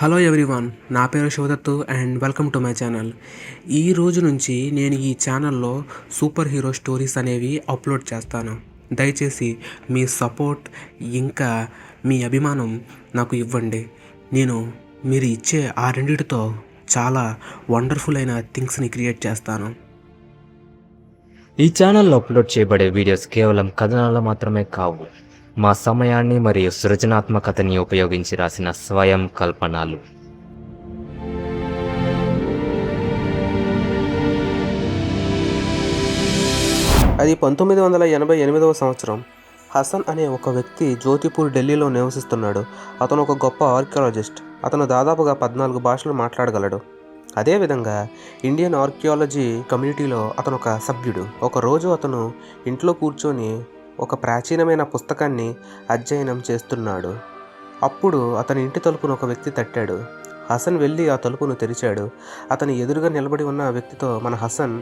Hello everyone, నా పేరు Shivadattu and welcome to my channel. ఈ రోజు నుంచి నేను ఈ ఛానల్లో సూపర్ హీరో స్టోరీస్ అనేవి అప్లోడ్ చేస్తాను. దయచేసి మీ సపోర్ట్ ఇంకా మీ అభిమానం నాకు ఇవ్వండి. మీరు ఇచ్చే ఆ రెండిటితో చాలా వండర్ఫుల్ అయిన థింగ్స్ని క్రియేట్ చేస్తాను. ఈ ఛానల్లో అప్లోడ్ చేయబడే వీడియోస్ కేవలం కథనాలు మాత్రమే కావు, మా సమయాన్ని మరియు సృజనాత్మకతని ఉపయోగించి రాసిన స్వయం కల్పనలు. అది 1988వ సంవత్సరం. హసన్ అనే ఒక వ్యక్తి జ్యోతిపూర్, ఢిల్లీలో నివసిస్తున్నాడు. అతను ఒక గొప్ప ఆర్కియాలజిస్ట్. అతను దాదాపుగా 14 భాషలు మాట్లాడగలడు. అదేవిధంగా ఇండియన్ ఆర్కియాలజీ కమ్యూనిటీలో అతను ఒక సభ్యుడు. ఒకరోజు అతను ఇంట్లో కూర్చొని ఒక ప్రాచీనమైన పుస్తకాన్ని అధ్యయనం చేస్తున్నాడు. అప్పుడు అతని ఇంటి తలుపును ఒక వ్యక్తి తట్టాడు. హసన్ వెళ్ళి ఆ తలుపును తెరిచాడు. అతని ఎదురుగా నిలబడి ఉన్న ఆ వ్యక్తితో మన హసన్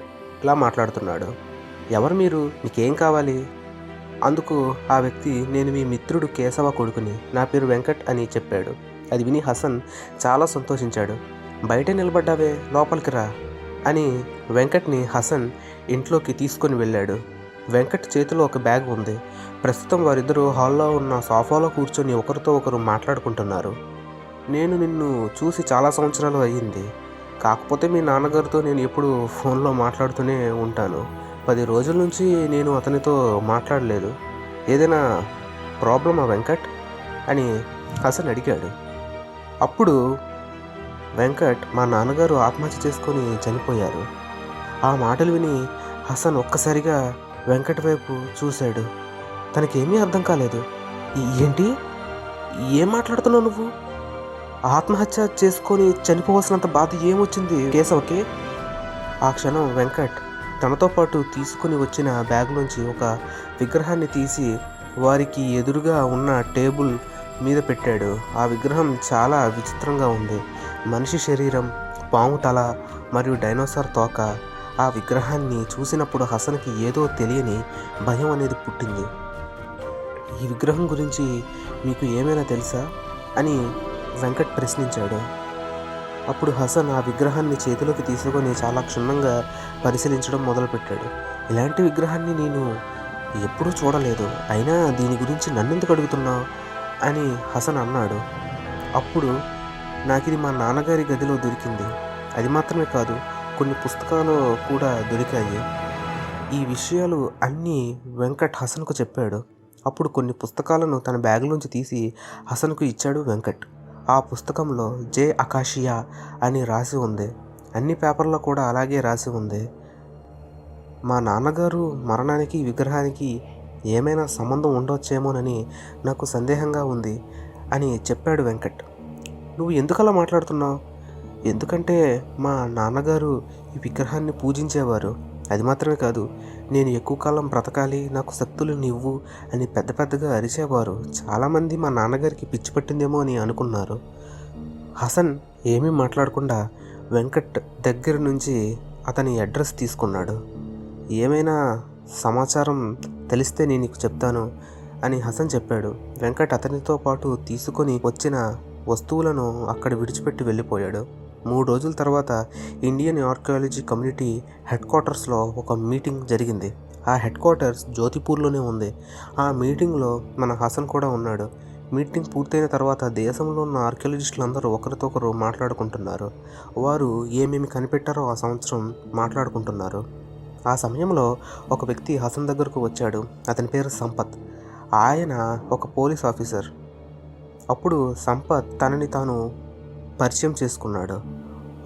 ఇలా మాట్లాడుతున్నాడు. ఎవరు మీరు? మీకేం కావాలి? అందుకు ఆ వ్యక్తి, నేను మీ మిత్రుడు కేశవ కొడుకుని, నా పేరు వెంకట్ అని చెప్పాడు. అది విని హసన్ చాలా సంతోషించాడు. బయట నిలబడ్డావే, లోపలికి రా అని వెంకట్ని హసన్ ఇంట్లోకి తీసుకొని వెళ్ళాడు. వెంకట్ చేతిలో ఒక బ్యాగ్ ఉంది. ప్రస్తుతం వారిద్దరూ హాల్లో ఉన్న సోఫాలో కూర్చొని ఒకరితో ఒకరు మాట్లాడుకుంటున్నారు. నేను నిన్ను చూసి చాలా సంవత్సరాలు అయ్యింది. కాకపోతే మీ నాన్నగారితో నేను ఎప్పుడు ఫోన్లో మాట్లాడుతూనే ఉంటాను. 10 రోజుల నుంచి నేను అతనితో మాట్లాడలేదు. ఏదైనా ప్రాబ్లమా వెంకట్ అని హసన్ అడిగాడు. అప్పుడు వెంకట్, మా నాన్నగారు ఆత్మహత్య చేసుకొని చనిపోయారు. ఆ మాటలు విని హసన్ ఒక్కసారిగా వెంకట్ వైపు చూశాడు. తనకేమీ అర్థం కాలేదు. ఏంటి? ఏం మాట్లాడుతున్నావు నువ్వు? ఆత్మహత్య చేసుకొని చనిపోవాల్సినంత బాధ ఏమొచ్చింది కేశవకి? ఆ క్షణం వెంకట్ తనతో పాటు తీసుకుని వచ్చిన బ్యాగ్లోంచి ఒక విగ్రహాన్ని తీసి వారికి ఎదురుగా ఉన్న టేబుల్ మీద పెట్టాడు. ఆ విగ్రహం చాలా విచిత్రంగా ఉంది. మనిషి శరీరం, పాము తల మరియు డైనోసార్ తోక. ఆ విగ్రహాన్ని చూసినప్పుడు హసన్కి ఏదో తెలియని భయం అనేది పుట్టింది. ఈ విగ్రహం గురించి మీకు ఏమైనా తెలుసా అని వెంకట్ ప్రశ్నించాడు. అప్పుడు హసన్ ఆ విగ్రహాన్ని చేతిలోకి తీసుకొని చాలా క్షుణ్ణంగా పరిశీలించడం మొదలుపెట్టాడు. ఇలాంటి విగ్రహాన్ని నేను ఎప్పుడూ చూడలేదు, అయినా దీని గురించి నన్నెందుకు అడుగుతున్నావు అని హసన్ అన్నాడు. అప్పుడు నాకు ఇది మా నాన్నగారి గదిలో దొరికింది. అది మాత్రమే కాదు, కొన్ని పుస్తకాలు కూడా దొరికాయి. ఈ విషయాలు అన్నీ వెంకట్ హసన్కు చెప్పాడు. అప్పుడు కొన్ని పుస్తకాలను తన బ్యాగ్లోంచి తీసి హసన్కు ఇచ్చాడు వెంకట్. ఆ పుస్తకంలో జే అకాషియా అని రాసి ఉంది. అన్ని పేపర్లో కూడా అలాగే రాసి ఉంది. మా నాన్నగారు మరణానికి విగ్రహానికి ఏమైనా సంబంధం ఉండొచ్చేమోనని నాకు సందేహంగా ఉంది అని చెప్పాడు వెంకట్. నువ్వు ఎందుకలా మాట్లాడుతున్నావు? ఎందుకంటే మా నాన్నగారు ఈ విగ్రహాన్ని పూజించేవారు. అది మాత్రమే కాదు, నేను ఎక్కువ కాలం బ్రతకాలి, నాకు శక్తులు నివ్వు అని పెద్ద పెద్దగా అరిచేవారు. చాలామంది మా నాన్నగారికి పిచ్చి పట్టిందేమో అని అనుకున్నారు. హసన్ ఏమీ మాట్లాడకుండా వెంకట్ దగ్గర నుంచి అతని అడ్రస్ తీసుకున్నాడు. ఏమైనా సమాచారం తెలిస్తే నేను నీకు చెప్తాను అని హసన్ చెప్పాడు. వెంకట్ అతనితో పాటు తీసుకొని వచ్చిన వస్తువులను అక్కడ విడిచిపెట్టి వెళ్ళిపోయాడు. 3 రోజుల తర్వాత ఇండియన్ ఆర్కియాలజీ కమ్యూనిటీ హెడ్ క్వార్టర్స్లో ఒక మీటింగ్ జరిగింది. ఆ హెడ్ క్వార్టర్స్ జ్యోతిపూర్లోనే ఉంది. ఆ మీటింగ్లో మన హసన్ కూడా ఉన్నాడు. మీటింగ్ పూర్తయిన తర్వాత దేశంలో ఉన్న ఆర్కియాలజిస్టులందరూ ఒకరితో ఒకరు మాట్లాడుకుంటున్నారు. వారు ఏమేమి కనిపెట్టారో ఆ సంవత్సరం మాట్లాడుకుంటున్నారు. ఆ సమయంలో ఒక వ్యక్తి హసన్ దగ్గరకు వచ్చాడు. అతని పేరు సంపత్. ఆయన ఒక పోలీస్ ఆఫీసర్. అప్పుడు సంపత్ తనని తాను పరిచయం చేసుకున్నాడు.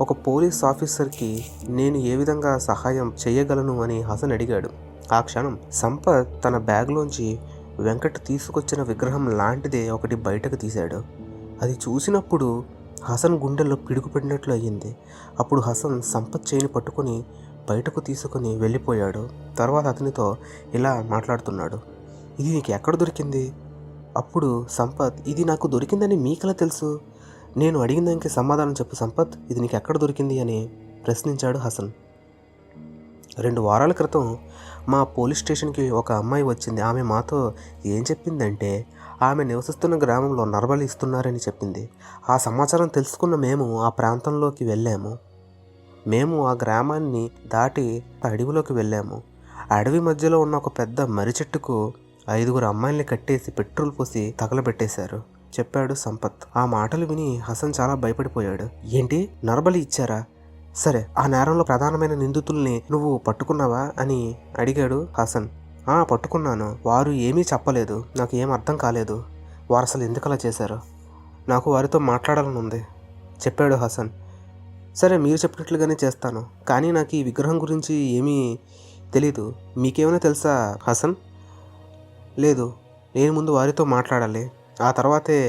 ఒక పోలీస్ ఆఫీసర్కి నేను ఏ విధంగా సహాయం చేయగలను అని హసన్ అడిగాడు. ఆ క్షణం సంపత్ తన బ్యాగ్లోంచి వెంకట్ తీసుకొచ్చిన విగ్రహం లాంటిదే ఒకటి బయటకు తీశాడు. అది చూసినప్పుడు హసన్ గుండెల్లో పిడుగుపడినట్లు అయ్యింది. అప్పుడు హసన్ సంపత్ చేయిని పట్టుకొని బయటకు తీసుకొని వెళ్ళిపోయాడు. తర్వాత అతనితో ఇలా మాట్లాడుతున్నాడు. ఇది నీకు ఎక్కడ దొరికింది? అప్పుడు సంపత్, ఇది నాకు దొరికిందని మీకెలా తెలుసు? నేను అడిగిన దానికి సమాధానం చెప్పు సంపత్, ఇది నీకు ఎక్కడ దొరికింది అని ప్రశ్నించాడు హసన్. 2 వారాల క్రితం మా పోలీస్ స్టేషన్కి ఒక అమ్మాయి వచ్చింది. ఆమె మాతో ఏం చెప్పిందంటే, ఆమె నివసిస్తున్న గ్రామంలో నరబలి ఇస్తున్నారని చెప్పింది. ఆ సమాచారం తెలుసుకున్న మేము ఆ ప్రాంతంలోకి వెళ్ళాము. మేము ఆ గ్రామాన్ని దాటి అడవిలోకి వెళ్ళాము. అడవి మధ్యలో ఉన్న ఒక పెద్ద మర్రి చెట్టుకు 5 అమ్మాయిల్ని కట్టేసి పెట్రోల్ పోసి తగలబెట్టేశారు, చెప్పాడు సంపత్. ఆ మాటలు విని హసన్ చాలా భయపడిపోయాడు. ఏంటి, నరబలి ఇచ్చారా? సరే, ఆ నేరంలో ప్రధానమైన నిందితుల్ని నువ్వు పట్టుకున్నావా అని అడిగాడు హసన్. పట్టుకున్నాను. వారు ఏమీ చెప్పలేదు. నాకు ఏం అర్థం కాలేదు. వారు అసలు ఎందుకు అలా చేశారు? నాకు వారితో మాట్లాడాలని ఉంది, చెప్పాడు హసన్. సరే, మీరు చెప్పినట్లుగానే చేస్తాను. కానీ నాకు ఈ విగ్రహం గురించి ఏమీ తెలీదు. మీకేమైనా తెలుసా హసన్? లేదు, నేను ముందు వారితో మాట్లాడాలి. ఆ తర్వాతే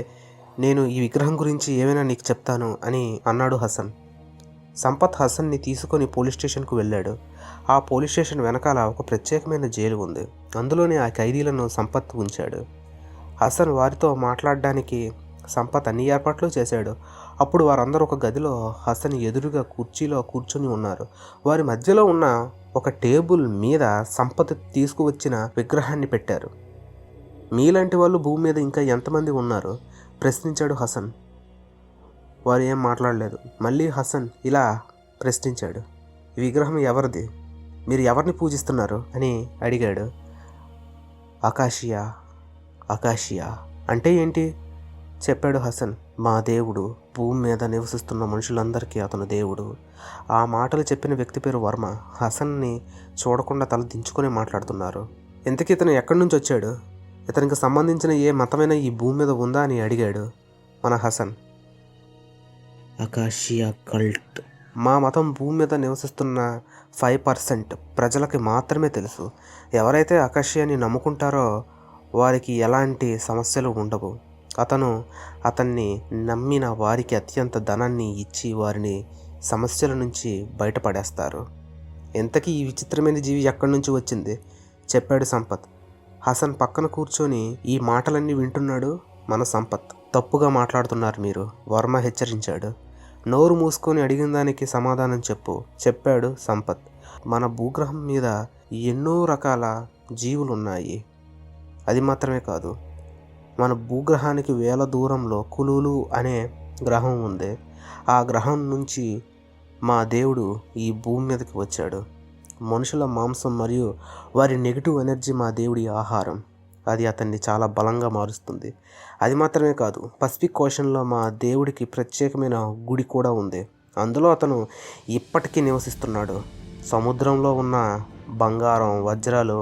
నేను ఈ విగ్రహం గురించి ఏమైనా నీకు చెప్తాను అని అన్నాడు హసన్. సంపత్ హసన్ని తీసుకొని పోలీస్ స్టేషన్కు వెళ్ళాడు. ఆ పోలీస్ స్టేషన్ వెనకాల ఒక ప్రత్యేకమైన జైలు ఉంది. అందులోనే ఆ ఖైదీలను సంపత్ ఉంచాడు. హసన్ వారితో మాట్లాడడానికి సంపత్ అన్ని ఏర్పాట్లు చేశాడు. అప్పుడు వారందరూ ఒక గదిలో హసన్ ఎదురుగా కుర్చీలో కూర్చొని ఉన్నారు. వారి మధ్యలో ఉన్న ఒక టేబుల్ మీద సంపత్ తీసుకువచ్చిన విగ్రహాన్ని పెట్టారు. మీలాంటి వాళ్ళు భూమి మీద ఇంకా ఎంతమంది ఉన్నారు? ప్రశ్నించాడు హసన్. వారు ఏం మాట్లాడలేదు. మళ్ళీ హసన్ ఇలా ప్రశ్నించాడు, ఈ విగ్రహం ఎవరిది? మీరు ఎవరిని పూజిస్తున్నారు అని అడిగాడు. అకాషియా అంటే ఏంటి? చెప్పాడు హసన్. మా దేవుడు. భూమి మీద నివసిస్తున్న మనుషులందరికీ అతను దేవుడు. ఆ మాటలు చెప్పిన వ్యక్తి పేరు వర్మ. హసన్ని చూడకుండా తల దించుకొని మాట్లాడుతున్నారు. ఇంతకీ ఇతను ఎక్కడి నుంచి వచ్చాడు? ఇతనికి సంబంధించిన ఏ మతమైనా ఈ భూమి మీద ఉందా అని అడిగాడు మన హసన్. అకాషియా కల్ట్. మా మతం భూమి మీద నివసిస్తున్న 5% ప్రజలకి మాత్రమే తెలుసు. ఎవరైతే అకాషియాని నమ్ముకుంటారో వారికి ఎలాంటి సమస్యలు ఉండవు. అతన్ని నమ్మిన వారికి అత్యంత ధనాన్ని ఇచ్చి వారిని సమస్యల నుంచి బయటపడేస్తారు. ఇంతకీ ఈ విచిత్రమైన జీవి ఎక్కడి నుంచి వచ్చింది? చెప్పాడు సంపత్. హసన్ పక్కన కూర్చొని ఈ మాటలన్నీ వింటున్నాడు మన సంపత్. తప్పుగా మాట్లాడుతున్నారు మీరు, వర్మ హెచ్చరించాడు. నోరు మూసుకొని అడిగిన దానికి సమాధానం చెప్పాడు సంపత్. మన భూగ్రహం మీద ఎన్నో రకాల జీవులు ఉన్నాయి. అది మాత్రమే కాదు, మన భూగ్రహానికి 1000 దూరంలో కులూలు అనే గ్రహం ఉంది. ఆ గ్రహం నుంచి మా దేవుడు ఈ భూమి మీదకి వచ్చాడు. మనుషుల మాంసం మరియు వారి నెగిటివ్ ఎనర్జీ మా దేవుడి ఆహారం. అది అతన్ని చాలా బలంగా మారుస్తుంది. అది మాత్రమే కాదు, పసిఫిక్ ఓషన్లో మా దేవుడికి ప్రత్యేకమైన గుడి కూడా ఉంది. అందులో అతను ఇప్పటికీ నివసిస్తున్నాడు. సముద్రంలో ఉన్న బంగారం, వజ్రాలు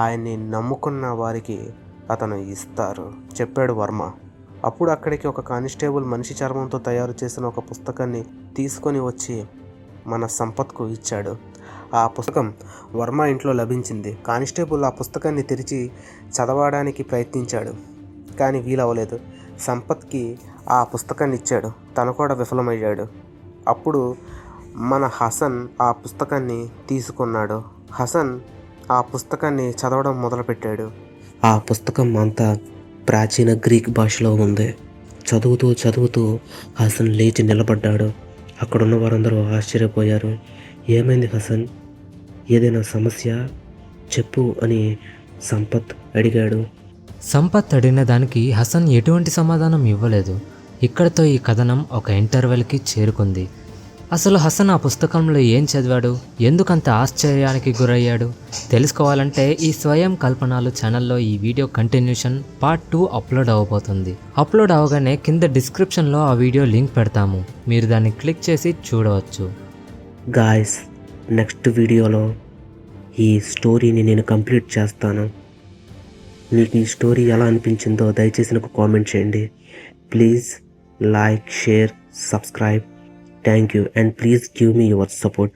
ఆయన్ని నమ్ముకున్న వారికి అతను ఇస్తారు, చెప్పాడు వర్మ. అప్పుడు అక్కడికి ఒక కానిస్టేబుల్ మనిషి చర్మంతో తయారు చేసిన ఒక పుస్తకాన్ని తీసుకొని వచ్చి మన సంపత్కు ఇచ్చాడు. ఆ పుస్తకం వర్మ ఇంట్లో లభించింది. కానిస్టేబుల్ ఆ పుస్తకాన్ని తెరిచి చదవడానికి ప్రయత్నించాడు, కానీ వీలవ్వలేదు. సంపత్కి ఆ పుస్తకాన్ని ఇచ్చాడు. తను కూడా విఫలమయ్యాడు. అప్పుడు మన హసన్ ఆ పుస్తకాన్ని తీసుకున్నాడు. హసన్ ఆ పుస్తకాన్ని చదవడం మొదలుపెట్టాడు. ఆ పుస్తకం అంతా ప్రాచీన గ్రీక్ భాషలో ఉంది. చదువుతూ హసన్ లేచి నిలబడ్డాడు. అక్కడున్న వారందరూ ఆశ్చర్యపోయారు. ఏమైంది హసన్? ఏదైనా సమస్య చెప్పు అని సంపత్ అడిగాడు. సంపత్ అడిగిన దానికి హసన్ ఎటువంటి సమాధానం ఇవ్వలేదు. ఇక్కడితో ఈ కథనం ఒక ఇంటర్వెల్కి చేరుకుంది. అసలు హసన్ ఆ పుస్తకంలో ఏం చదివాడు, ఎందుకంత ఆశ్చర్యానికి గురయ్యాడు తెలుసుకోవాలంటే ఈ స్వయం కల్పనలు ఛానల్లో ఈ వీడియో కంటిన్యూషన్ పార్ట్ 2 అప్లోడ్ అవ్వబోతుంది. అప్లోడ్ అవగానే కింద డిస్క్రిప్షన్లో ఆ వీడియో లింక్ పెడతాము, మీరు దాన్ని క్లిక్ చేసి చూడవచ్చు. గాయ్స్, నెక్స్ట్ వీడియోలో ఈ స్టోరీని నేను కంప్లీట్ చేస్తాను. మీకు ఈ స్టోరీ ఎలా అనిపించిందో దయచేసి నాకు కామెంట్ చేయండి. Please like, share, subscribe. Thank you, and please give me your support.